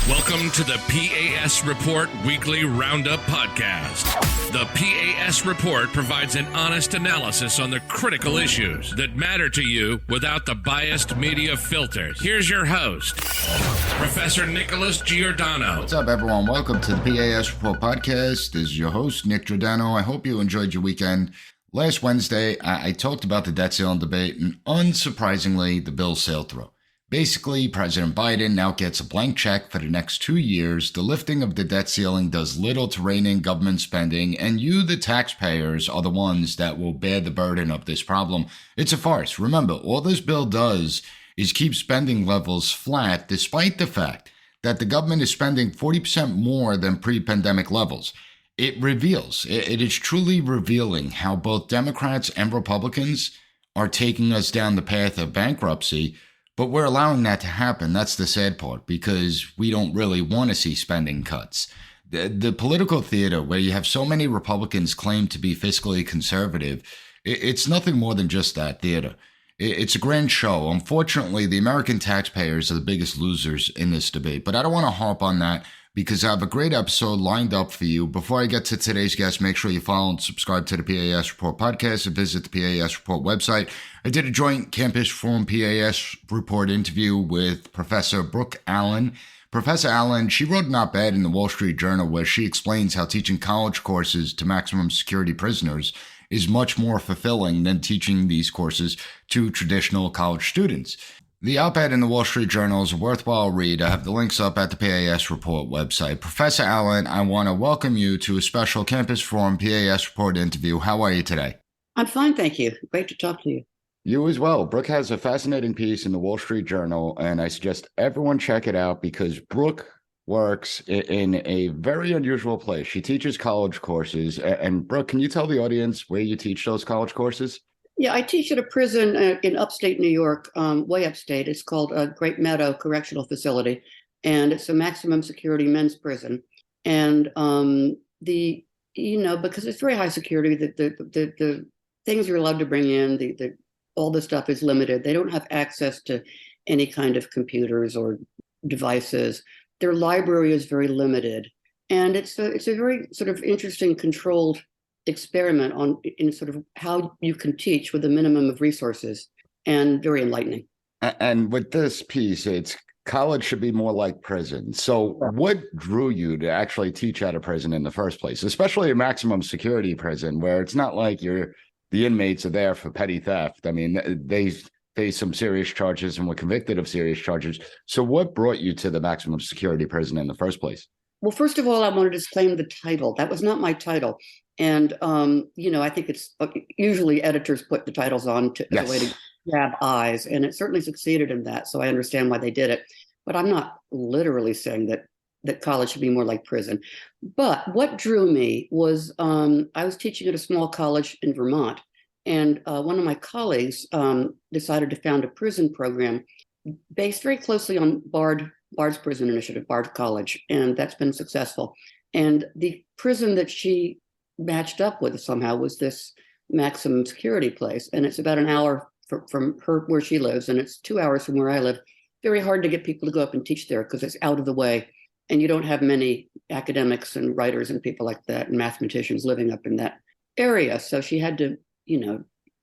Welcome to the P.A.S. Report Weekly Roundup Podcast. The P.A.S. Report provides an honest analysis on the critical issues that matter to you without the biased media filters. Here's your host, Professor Nick Giordano. What's up, everyone? Welcome to the P.A.S. Report Podcast. This is your host, Nick Giordano. I hope you enjoyed your weekend. Last Wednesday, I talked about the debt ceiling debate, and unsurprisingly, the bill sailed through. Basically, President Biden now gets a blank check for the next 2 years. The lifting of the debt ceiling does little to rein in government spending, and you, the taxpayers, are the ones that will bear the burden of this problem. It's a farce. Remember, all this bill does is keep spending levels flat, despite the fact that the government is spending 40% more than pre-pandemic levels. It is truly revealing how both Democrats and Republicans are taking us down the path of bankruptcy. But we're allowing that to happen. That's the sad part, because we don't really want to see spending cuts. The political theater, where you have so many Republicans claim to be fiscally conservative, it's nothing more than just that theater. It's a grand show. Unfortunately, the American taxpayers are the biggest losers in this debate. But I don't want to harp on that, because I have a great episode lined up for you. Before I get to today's guest, make sure you follow and subscribe to the PAS Report podcast and visit the PAS Report website. I did a joint Campus Forum PAS Report interview with Professor Brooke Allen. Professor Allen, she wrote an op-ed in the Wall Street Journal where she explains how teaching college courses to maximum security prisoners is much more fulfilling than teaching these courses to traditional college students. The op-ed in the Wall Street Journal is a worthwhile read. I have the links up at the PAS Report website. Professor Allen, I want to welcome you to a special Campus Forum PAS Report interview. How are you today? I'm fine, thank you. Great to talk to you. You as well. Brooke has a fascinating piece in the Wall Street Journal, and I suggest everyone check it out because Brooke works in a very unusual place. She teaches college courses. And Brooke, can you tell the audience where you teach those college courses? Yeah, I teach at a prison in upstate New York, way upstate. It's called Great Meadow Correctional Facility, and it's a maximum security men's prison. And because it's very high security, the things you're allowed to bring in, all the stuff is limited. They don't have access to any kind of computers or devices. Their library is very limited, and it's a very sort of interesting, controlled experiment in sort of how you can teach with a minimum of resources, and very enlightening. And with this piece, it's college should be more like prison. So what drew you to actually teach at a prison in the first place, especially a maximum security prison where it's not like the inmates are there for petty theft? I mean, they face some serious charges and were convicted of serious charges. So what brought you to the maximum security prison in the first place? Well, first of all, I want to disclaim the title. That was not my title. And, I think it's usually editors put the titles on as a way to grab eyes. And it certainly succeeded in that. So I understand why they did it. But I'm not literally saying that college should be more like prison. But what drew me was I was teaching at a small college in Vermont. And one of my colleagues decided to found a prison program based very closely on Bard's prison initiative, Bard College. And that's been successful. And the prison that she matched up with somehow was this maximum security place. And it's about an hour from her where she lives, and it's 2 hours from where I live. Very hard to get people to go up and teach there because it's out of the way. And you don't have many academics and writers and people like that and mathematicians living up in that area. So she had to,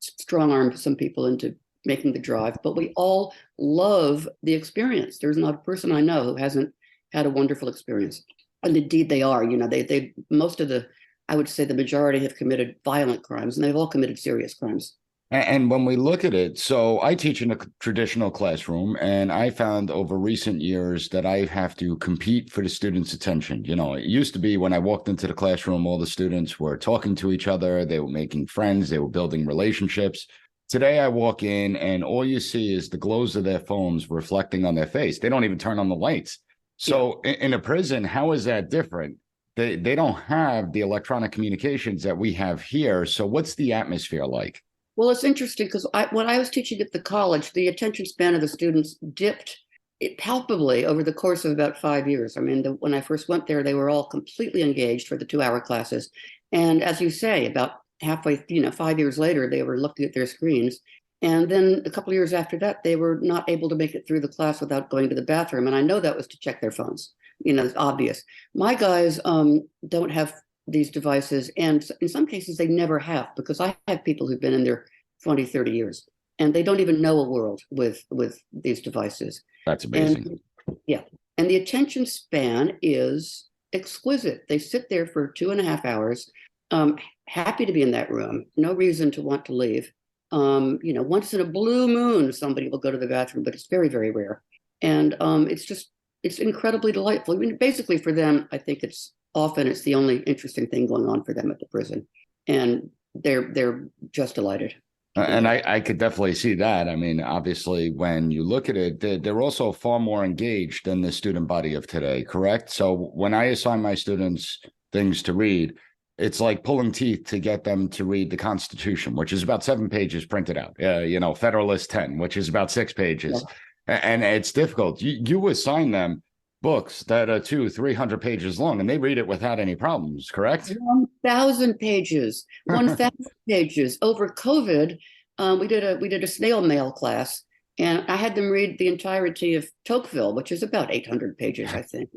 strong arm some people into making the drive. But we all love the experience. There's not a person I know who hasn't had a wonderful experience. And indeed they are, I would say the majority have committed violent crimes, and they've all committed serious crimes. And when we look at it, so I teach in a traditional classroom, and I found over recent years that I have to compete for the students' attention. It used to be when I walked into the classroom, all the students were talking to each other, they were making friends, they were building relationships. Today I walk in and all you see is the glows of their phones reflecting on their face. They don't even turn on the lights. So in a prison, how is that different? They don't have the electronic communications that we have here. So what's the atmosphere like? Well, it's interesting because when I was teaching at the college, the attention span of the students dipped palpably over the course of about 5 years. I mean, when I first went there, they were all completely engaged for the 2-hour classes. And as you say, about halfway, 5 years later, they were looking at their screens. And then a couple of years after that, they were not able to make it through the class without going to the bathroom. And I know that was to check their phones. it's obvious. My guys don't have these devices, and in some cases they never have, because I have people who've been in there 20, 30 years, and they don't even know a world with these devices. That's amazing. And and the attention span is exquisite. They sit there for 2.5 hours, happy to be in that room, no reason to want to leave. Once in a blue moon, somebody will go to the bathroom, but it's very, very rare. And it's incredibly delightful. I mean, basically for them, I think it's the only interesting thing going on for them at the prison. And they're just delighted. And I could definitely see that. I mean, obviously, when you look at it, they're also far more engaged than the student body of today, correct? So when I assign my students things to read, it's like pulling teeth to get them to read the Constitution, which is about 7 pages printed out. Federalist 10, which is about 6 pages. Yeah. And it's difficult. You assign them books that are 200-300 pages long, and they read it without any problems, correct? 1,000 pages. 1,000 pages. Over COVID, we did a snail mail class, and I had them read the entirety of Tocqueville, which is about 800 pages, I think.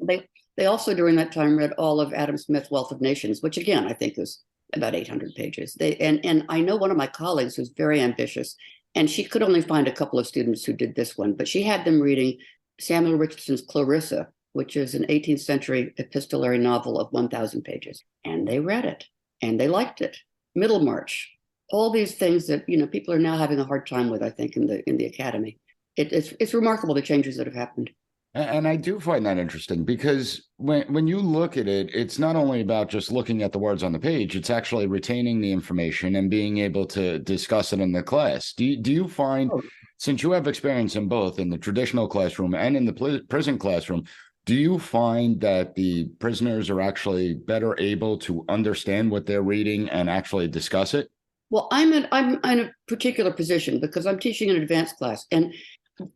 They also during that time read all of Adam Smith's Wealth of Nations, which again I think is about 800 pages. And I know one of my colleagues who's very ambitious, and she could only find a couple of students who did this one, but she had them reading Samuel Richardson's Clarissa, which is an 18th century epistolary novel of 1,000 pages. And they read it and they liked it. Middlemarch, all these things that, people are now having a hard time with, I think, in the academy. It's remarkable the changes that have happened. And I do find that interesting because when you look at it, it's not only about just looking at the words on the page, it's actually retaining the information and being able to discuss it in the class. Do you find, since you have experience in both, in the traditional classroom and in the prison classroom, do you find that the prisoners are actually better able to understand what they're reading and actually discuss it? Well, I'm in a particular position because I'm teaching an advanced class, and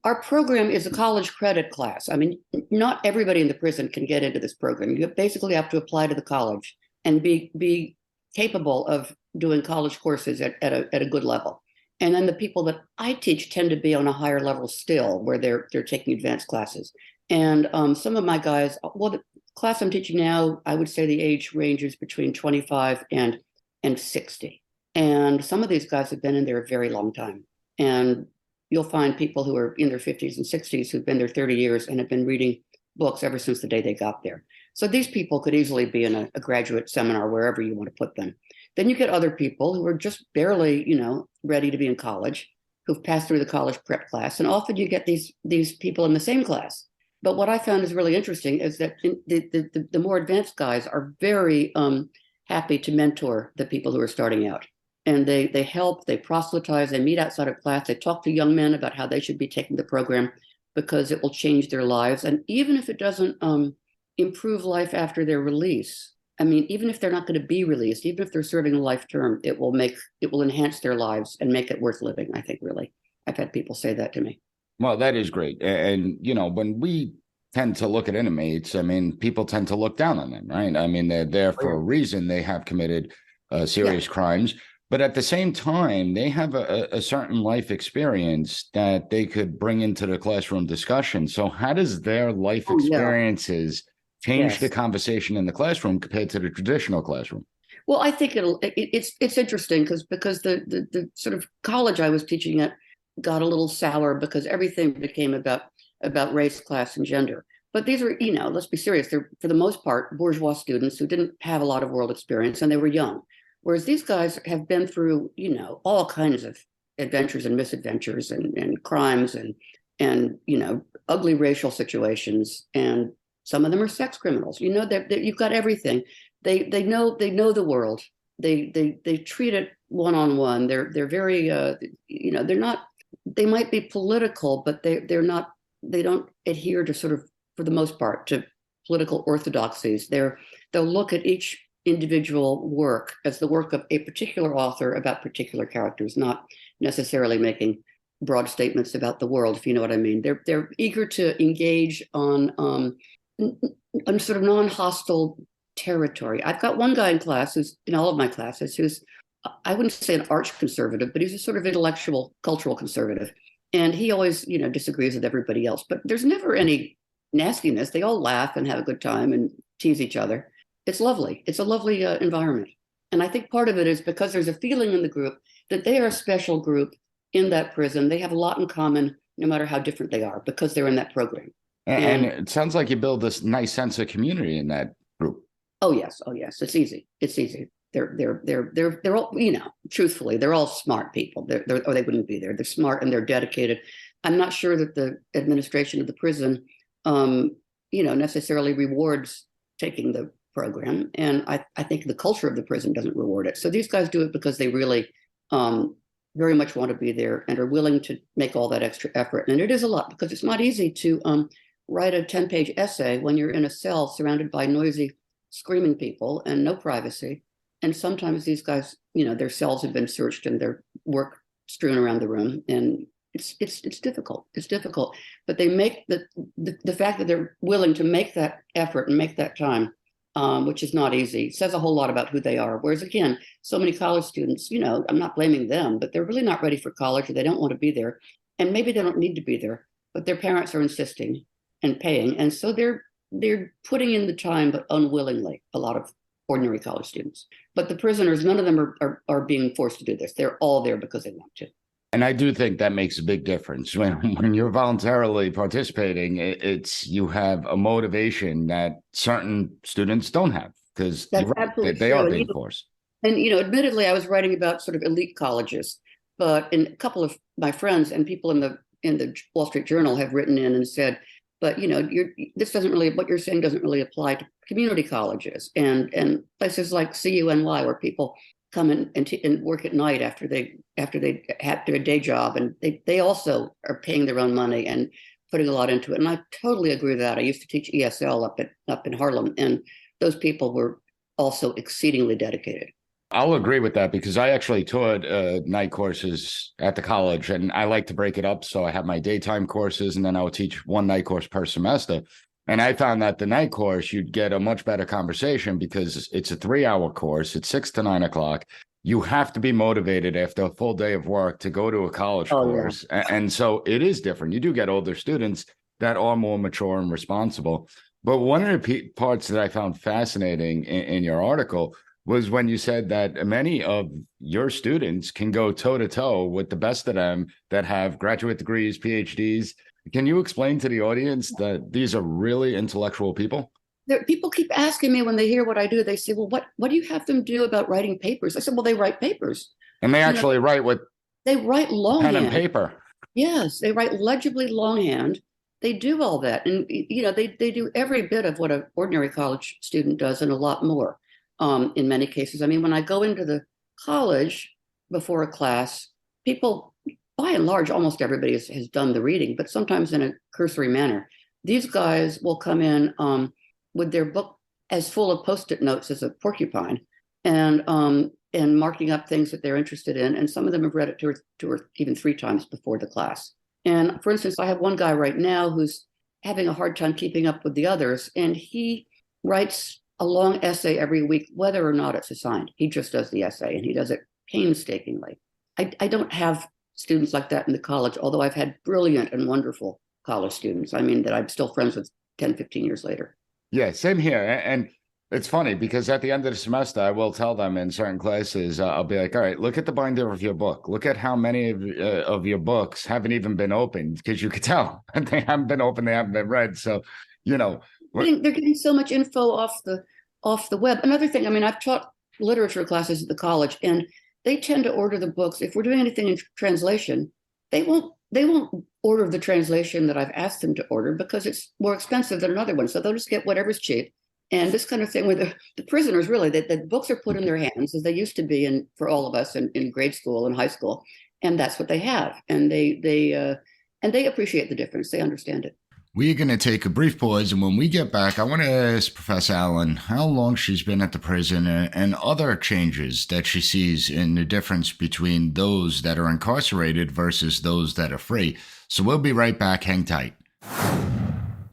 our program is a college credit class. I mean, not everybody in the prison can get into this program. You basically have to apply to the college and be capable of doing college courses at a good level. And then the people that I teach tend to be on a higher level still, where they're taking advanced classes. And some of my guys, the class I'm teaching now, I would say the age ranges between 25 and 60. And some of these guys have been in there a very long time. And you'll find people who are in their 50s and 60s who've been there 30 years and have been reading books ever since the day they got there. So these people could easily be in a graduate seminar, wherever you want to put them. Then you get other people who are just barely, ready to be in college, who've passed through the college prep class. And often you get these people in the same class. But what I found is really interesting is that the more advanced guys are very happy to mentor the people who are starting out. And they help, they proselytize, they meet outside of class, they talk to young men about how they should be taking the program because it will change their lives. And even if it doesn't improve life after their release, I mean, even if they're not going to be released, even if they're serving a life term, it will enhance their lives and make it worth living, I think, really. I've had people say that to me. Well, that is great. And, when we tend to look at inmates, I mean, people tend to look down on them, right? I mean, they're there for a reason. They have committed serious crimes. But at the same time, they have a certain life experience that they could bring into the classroom discussion. So how does their life experiences change the conversation in the classroom compared to the traditional classroom? Well, I think it's interesting because the sort of college I was teaching at got a little sour because everything became about race, class, and gender. But these are, let's be serious, they're for the most part bourgeois students who didn't have a lot of world experience and they were young. Whereas these guys have been through, all kinds of adventures and misadventures and crimes and ugly racial situations. And some of them are sex criminals. You've got everything. They know the world. They treat it one-on-one. They're very they're not. They might be political, but they're not. They don't adhere to sort of, for the most part, to political orthodoxies. They'll look at each individual work as the work of a particular author about particular characters, not necessarily making broad statements about the world, if you know what I mean. They're eager to engage on sort of non-hostile territory. I've got one guy in class who's in all of my classes who's, I wouldn't say an arch conservative, but he's a sort of intellectual, cultural conservative. And he always, disagrees with everybody else. But there's never any nastiness. They all laugh and have a good time and tease each other. It's lovely. It's a lovely environment. And I think part of it is because there's a feeling in the group that they are a special group in that prison. They have a lot in common, no matter how different they are, because they're in that program. And it sounds like you build this nice sense of community in that group. Oh yes. It's easy. It's easy. They're all, truthfully, they're all smart people. Or they wouldn't be there. They're smart and they're dedicated. I'm not sure that the administration of the prison, necessarily rewards taking the program. And I think the culture of the prison doesn't reward it. So these guys do it because they really very much want to be there and are willing to make all that extra effort. And it is a lot because it's not easy to write a 10-page essay when you're in a cell surrounded by noisy, screaming people and no privacy. And sometimes these guys, their cells have been searched and their work strewn around the room. And it's difficult. It's difficult. But they make the fact that they're willing to make that effort and make that time, which is not easy, says a whole lot about who they are. Whereas again, so many college students, I'm not blaming them, but they're really not ready for college or they don't want to be there. And maybe they don't need to be there, but their parents are insisting and paying. And so they're putting in the time, but unwillingly, a lot of ordinary college students. But the prisoners, none of them are being forced to do this. They're all there because they want to. And I do think that makes a big difference. When you're voluntarily participating, you have a motivation that certain students don't have because they are being forced. And, admittedly, I was writing about sort of elite colleges, but a couple of my friends and people in the Wall Street Journal have written in and said, but, what you're saying doesn't really apply to community colleges and places like CUNY where people come in and work at night after they have their day job, and they also are paying their own money and putting a lot into it. And I totally agree with that. I used to teach ESL up in Harlem, and those people were also exceedingly dedicated. I'll agree with that because I actually taught night courses at the college, and I like to break it up. So I have my daytime courses, and then I would teach one night course per semester. And I found that the night course, you'd get a much better conversation because it's a 3-hour course. It's 6 to 9 o'clock. You have to be motivated after a full day of work to go to a college course. Yeah. And so it is different. You do get older students that are more mature and responsible. But one of the parts that I found fascinating in your article was when you said that many of your students can go toe-to-toe with the best of them that have graduate degrees, PhDs. Can you explain to the audience that these are really intellectual people? People keep asking me when they hear what I do, they say, well, what do you have them do about writing papers? I said, well, they write papers. And they actually write with they write longhand. Pen and paper. Yes, they write legibly longhand. They do all that. And, they do every bit of what an ordinary college student does and a lot more in many cases. I mean, when I go into the college before a class, people, by and large, almost everybody has done the reading, but sometimes in a cursory manner. These guys will come in with their book as full of Post-it notes as a porcupine and marking up things that they're interested in. And some of them have read it two or even 3 times before the class. And for instance, I have one guy right now who's having a hard time keeping up with the others, and he writes a long essay every week, whether or not it's assigned. He just does the essay, and he does it painstakingly. I don't have students like that in the college, although I've had brilliant and wonderful college students. I mean, that I'm still friends with 10, 15 years later. Yeah, same here. And it's funny because at the end of the semester, I will tell them in certain classes, I'll be like, all right, look at the binder of your book. Look at how many of your books haven't even been opened, because you could tell they haven't been opened, they haven't been read. So, they're getting so much info off the web. Another thing, I mean, I've taught literature classes at the college, and they tend to order the books. If we're doing anything in translation, they won't order the translation that I've asked them to order because it's more expensive than another one. So they'll just get whatever's cheap. And this kind of thing with the prisoners, really, that the books are put in their hands as they used to be for all of us in grade school and high school. And that's what they have. And they appreciate the difference. They understand it. We're going to take a brief pause, and when we get back, I want to ask Professor Allen how long she's been at the prison and other changes that she sees in the difference between those that are incarcerated versus those that are free. So we'll be right back. Hang tight.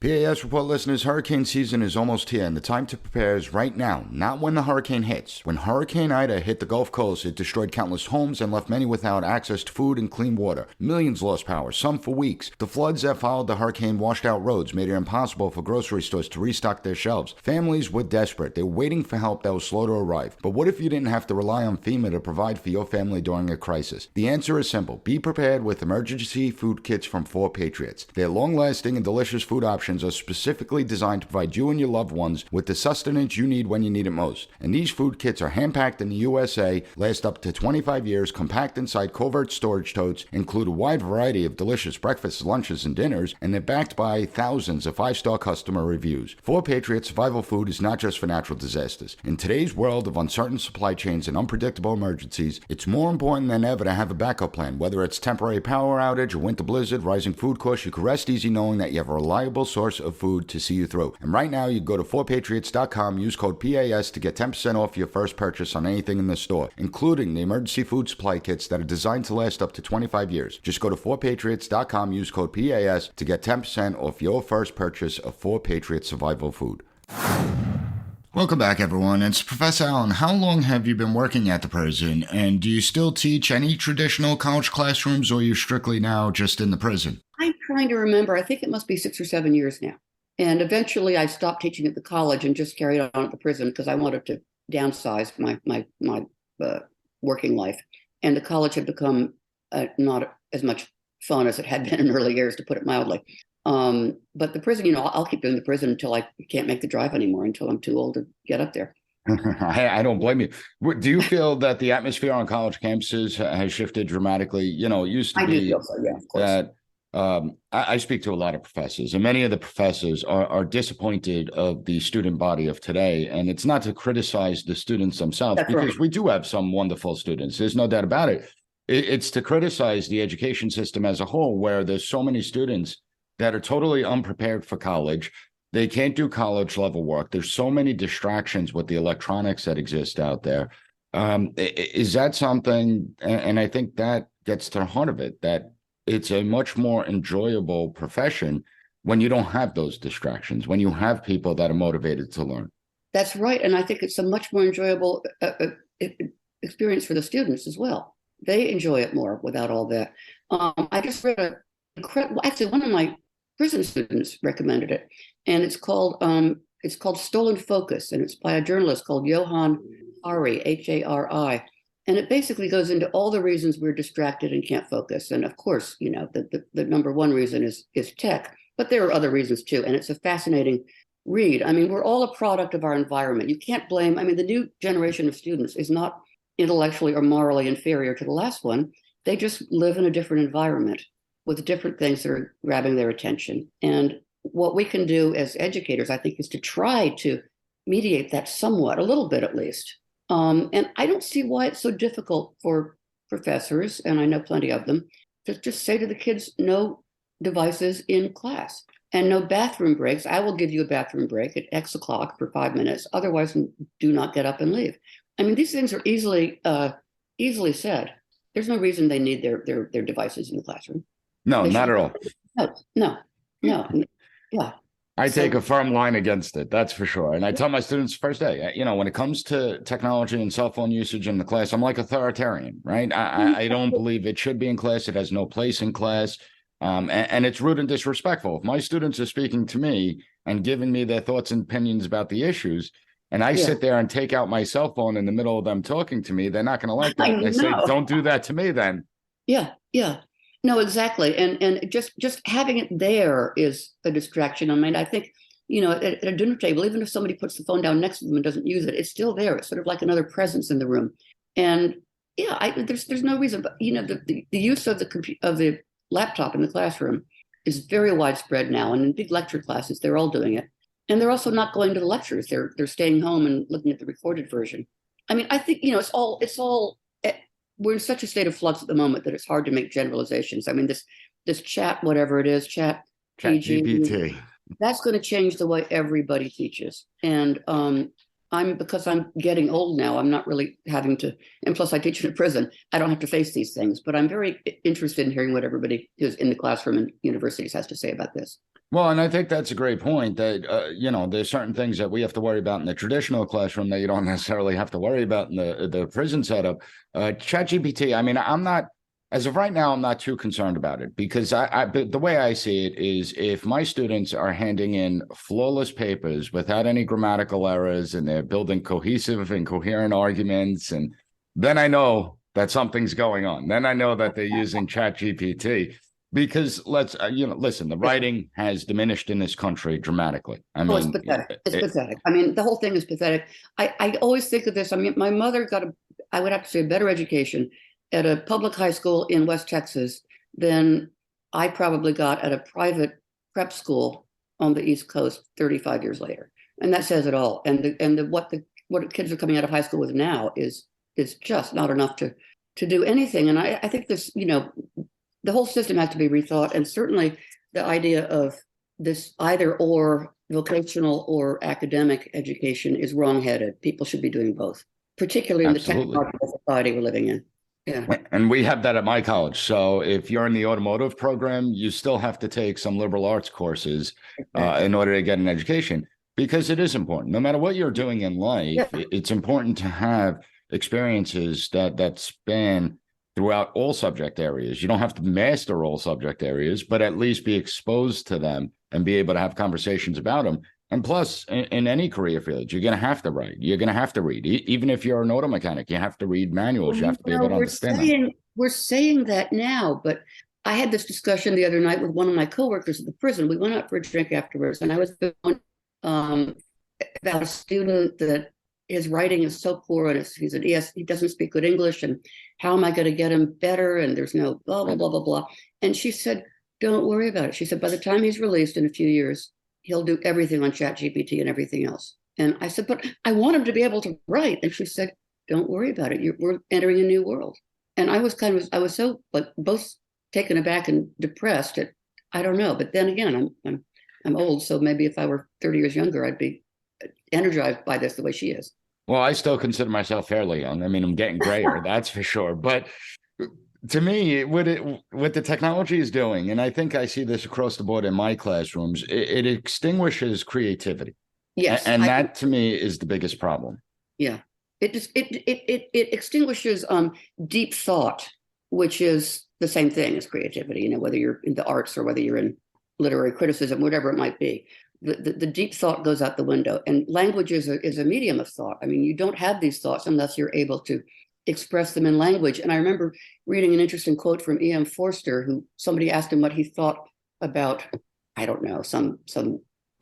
P.A.S. Report listeners, hurricane season is almost here, and the time to prepare is right now, not when the hurricane hits. When Hurricane Ida hit the Gulf Coast, it destroyed countless homes and left many without access to food and clean water. Millions lost power, some for weeks. The floods that followed the hurricane washed out roads, made it impossible for grocery stores to restock their shelves. Families were desperate. They were waiting for help that was slow to arrive. But what if you didn't have to rely on FEMA to provide for your family during a crisis? The answer is simple. Be prepared with emergency food kits from 4 Patriots. Their long-lasting and delicious food options are specifically designed to provide you and your loved ones with the sustenance you need when you need it most. And these food kits are hand-packed in the USA, last up to 25 years, compact inside covert storage totes, include a wide variety of delicious breakfasts, lunches, and dinners, and they're backed by thousands of 5-star customer reviews. 4 Patriot survival food is not just for natural disasters. In today's world of uncertain supply chains and unpredictable emergencies, it's more important than ever to have a backup plan. Whether it's temporary power outage, a winter blizzard, rising food costs, you can rest easy knowing that you have a reliable source of food to see you through. And right now, you go to 4patriots.com, use code PAS to get 10% off your first purchase on anything in the store, including the emergency food supply kits that are designed to last up to 25 years. Just go to 4patriots.com, use code PAS to get 10% off your first purchase of 4 Patriot survival food. Welcome back, everyone. It's Professor Allen. How long have you been working at the prison, and do you still teach any traditional college classrooms, or are you strictly now just in the prison? I'm trying to remember. I think it must be 6 or 7 years now. And eventually I stopped teaching at the college and just carried on at the prison because I wanted to downsize my working life. And the college had become not as much fun as it had been in early years, to put it mildly. But the prison, I'll keep doing the prison until I can't make the drive anymore, until I'm too old to get up there. I don't blame you. Do you feel that the atmosphere on college campuses has shifted dramatically? It used to be do feel so, yeah, of course. that I speak to a lot of professors, and many of the professors are disappointed of the student body of today. And it's not to criticize the students themselves, That's because right. we do have some wonderful students. There's no doubt about it. It's to criticize the education system as a whole, where there's so many students that are totally unprepared for college. They can't do college level work. There's so many distractions with the electronics that exist out there. Is that something, and I think that gets to the heart of it, that it's a much more enjoyable profession when you don't have those distractions, when you have people that are motivated to learn. That's right. And I think it's a much more enjoyable experience for the students as well. They enjoy it more without all that. I just read actually, one of my prison students recommended it, and it's called Stolen Focus, and it's by a journalist called Johan Hari, Hari. And it basically goes into all the reasons we're distracted and can't focus. And of course, the number one reason is tech, but there are other reasons too. And it's a fascinating read. I mean, we're all a product of our environment. You can't blame, the new generation of students is not intellectually or morally inferior to the last one. They just live in a different environment with different things that are grabbing their attention. And what we can do as educators, I think, is to try to mediate that somewhat, a little bit at least. And I don't see why it's so difficult for professors, and I know plenty of them, to just say to the kids, no devices in class and no bathroom breaks. I will give you a bathroom break at X o'clock for 5 minutes. Otherwise, do not get up and leave. These things are easily said. There's no reason they need their devices in the classroom. No, not at all. No. Yeah. I take a firm line against it, that's for sure. And I tell my students first day, when it comes to technology and cell phone usage in the class, I'm like authoritarian, right? I don't believe it should be in class. It has no place in class. And it's rude and disrespectful. If my students are speaking to me and giving me their thoughts and opinions about the issues, and I sit there and take out my cell phone in the middle of them talking to me, they're not going to like that. And I say, don't do that to me then. Yeah. No, exactly. And just having it there is a distraction. I think, at a dinner table, even if somebody puts the phone down next to them and doesn't use it, it's still there. It's sort of like another presence in the room. And there's no reason, but the use of the laptop in the classroom is very widespread now. And in big lecture classes, they're all doing it. And they're also not going to the lectures. They're staying home and looking at the recorded version. I think, it's all we're in such a state of flux at the moment that it's hard to make generalizations. This chat, whatever it is, chat GPT, that's going to change the way everybody teaches. And because I'm getting old now, I'm not really having to, and plus I teach in a prison, I don't have to face these things, but I'm very interested in hearing what everybody who's in the classroom and universities has to say about this. Well, and I think that's a great point that, there's certain things that we have to worry about in the traditional classroom that you don't necessarily have to worry about in the prison setup. ChatGPT, I mean, as of right now, I'm not too concerned about it because the way I see it is if my students are handing in flawless papers without any grammatical errors and they're building cohesive and coherent arguments, and then I know that something's going on. Then I know that they're using ChatGPT. Because listen, the writing has diminished in this country dramatically. I mean, it's pathetic. It's pathetic. I mean, the whole thing is pathetic. I always think of this. I mean, my mother got I would have to say, a better education at a public high school in West Texas than I probably got at a private prep school on the East Coast 35 years later. And that says it all. And what kids are coming out of high school with now is just not enough to do anything. And I think this, the whole system has to be rethought. And certainly the idea of this either or vocational or academic education is wrongheaded. People should be doing both, particularly in the technological society we're living in. Yeah. And we have that at my college. So if you're in the automotive program, you still have to take some liberal arts courses in order to get an education, because it is important. No matter what you're doing in life, it's important to have experiences that span throughout all subject areas. You don't have to master all subject areas, but at least be exposed to them and be able to have conversations about them. And plus, in any career field, you're going to have to write. You're going to have to read. Even if you're an auto mechanic, you have to read manuals. You have to be able to understand them. We're saying that now, but I had this discussion the other night with one of my coworkers at the prison. We went out for a drink afterwards, and I was going about a student that his writing is so poor, and he's an ES, he doesn't speak good English, and how am I going to get him better? And there's no blah, blah, blah, blah, blah. And she said, don't worry about it. She said, by the time he's released in a few years, he'll do everything on ChatGPT and everything else. And I said, but I want him to be able to write. And she said, don't worry about it. We're entering a new world. And I was so both taken aback and depressed. I don't know. But then again, I'm old. So maybe if I were 30 years younger, I'd be energized by this the way she is. Well, I still consider myself fairly young. I mean, I'm getting grayer, that's for sure. But to me, what the technology is doing, and I think I see this across the board in my classrooms, it extinguishes creativity. Yes, and that to me is the biggest problem. Yeah, it extinguishes deep thought, which is the same thing as creativity. Whether you're in the arts or whether you're in literary criticism, whatever it might be. The deep thought goes out the window, and language is a medium of thought. I mean, you don't have these thoughts unless you're able to express them in language. And I remember reading an interesting quote from E.M. Forster, who somebody asked him what he thought about, I don't know, some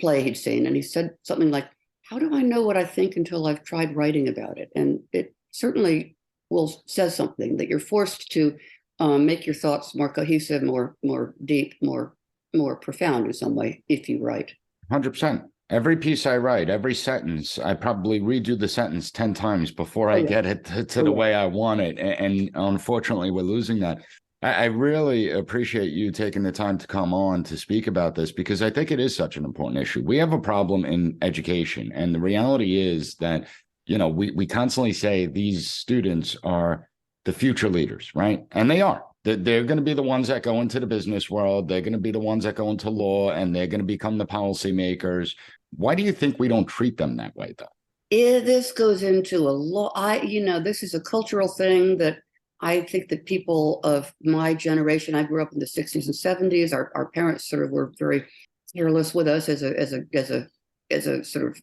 play he'd seen. And he said something like, how do I know what I think until I've tried writing about it? And it certainly says something that you're forced to make your thoughts more cohesive, more deep, more profound in some way if you write. 100%. Every piece I write, every sentence, I probably redo the sentence 10 times before I get it to the way I want it. And unfortunately, we're losing that. I really appreciate you taking the time to come on to speak about this, because I think it is such an important issue. We have a problem in education. And the reality is that, we constantly say these students are the future leaders, right? And they are. They're going to be the ones that go into the business world. They're going to be the ones that go into law, and they're going to become the policymakers. Why do you think we don't treat them that way, though? This goes into a law. This is a cultural thing that I think that people of my generation, I grew up in the 60s and 70s. Our parents sort of were very careless with us as a sort of,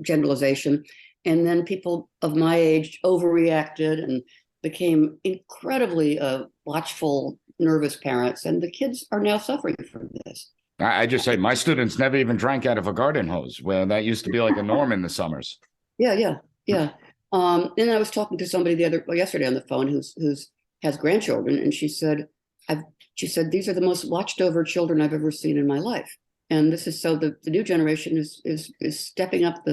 generalization. And then people of my age overreacted and became incredibly watchful, nervous parents, and the kids are now suffering from this. I just say my students never even drank out of a garden hose, where that used to be like a norm in the summers. Yeah. And I was talking to somebody yesterday on the phone who's has grandchildren, and she said, these are the most watched over children I've ever seen in my life. And this is so the new generation is stepping up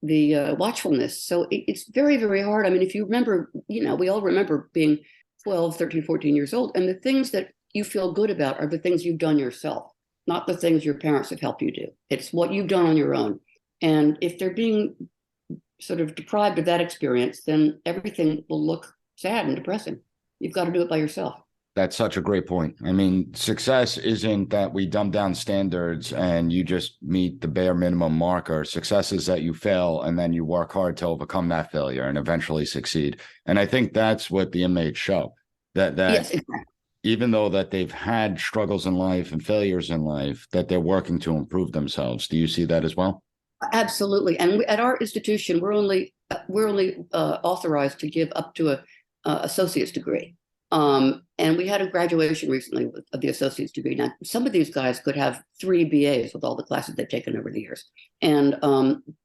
the watchfulness. So it's very, very hard. I mean, if you remember, we all remember being 12, 13, 14 years old. And the things that you feel good about are the things you've done yourself, not the things your parents have helped you do. It's what you've done on your own. And if they're being sort of deprived of that experience, then everything will look sad and depressing. You've got to do it by yourself. That's such a great point. I mean, success isn't that we dumb down standards and you just meet the bare minimum marker. Success is that you fail and then you work hard to overcome that failure and eventually succeed. And I think that's what the inmates show. That Yes, exactly. Even though that they've had struggles in life and failures in life, that they're working to improve themselves. Do you see that as well? Absolutely. And at our institution, we're only authorized to give up to a associate's degree. And we had a graduation recently of the associate's degree. Now, some of these guys could have 3 BAs with all the classes they've taken over the years. And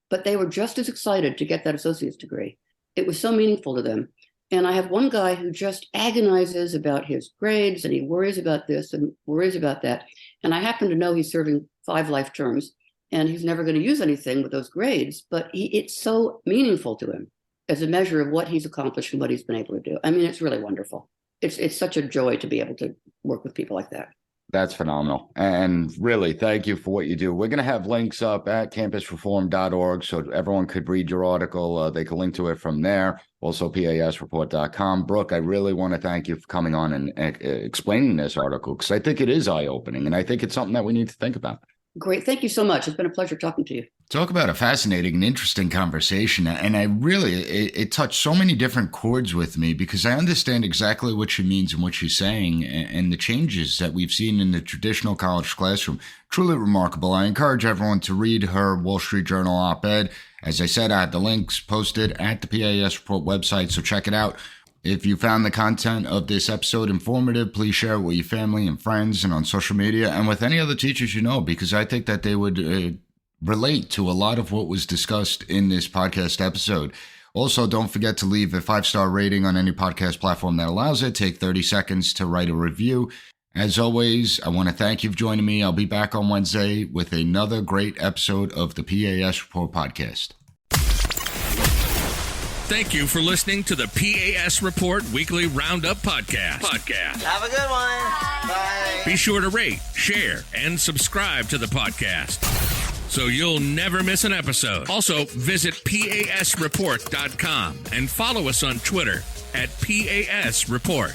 but they were just as excited to get that associate's degree. It was so meaningful to them. And I have one guy who just agonizes about his grades, and he worries about this and worries about that. And I happen to know he's serving 5 life terms, and he's never going to use anything with those grades, but it's so meaningful to him as a measure of what he's accomplished and what he's been able to do. I mean, it's really wonderful. It's such a joy to be able to work with people like that. That's phenomenal. And really, thank you for what you do. We're going to have links up at campusreform.org so everyone could read your article. They can link to it from there. Also, PASreport.com. Brooke, I really want to thank you for coming on and explaining this article, because I think it is eye-opening, and I think it's something that we need to think about. Great. Thank you so much. It's been a pleasure talking to you. Talk about a fascinating and interesting conversation. And I really, it touched so many different chords with me, because I understand exactly what she means and what she's saying, and the changes that we've seen in the traditional college classroom. Truly remarkable. I encourage everyone to read her Wall Street Journal op-ed. As I said, I had the links posted at the PAS Report website, so check it out. If you found the content of this episode informative, please share it with your family and friends and on social media and with any other teachers you know, because I think that they would relate to a lot of what was discussed in this podcast episode. Also, don't forget to leave a 5-star rating on any podcast platform that allows it. Take 30 seconds to write a review. As always, I want to thank you for joining me. I'll be back on Wednesday with another great episode of the PAS Report podcast. Thank you for listening to the PAS Report Weekly Roundup Podcast. Have a good one. Bye. Be sure to rate, share, and subscribe to the podcast so you'll never miss an episode. Also, visit PASreport.com and follow us on Twitter at PAS Report.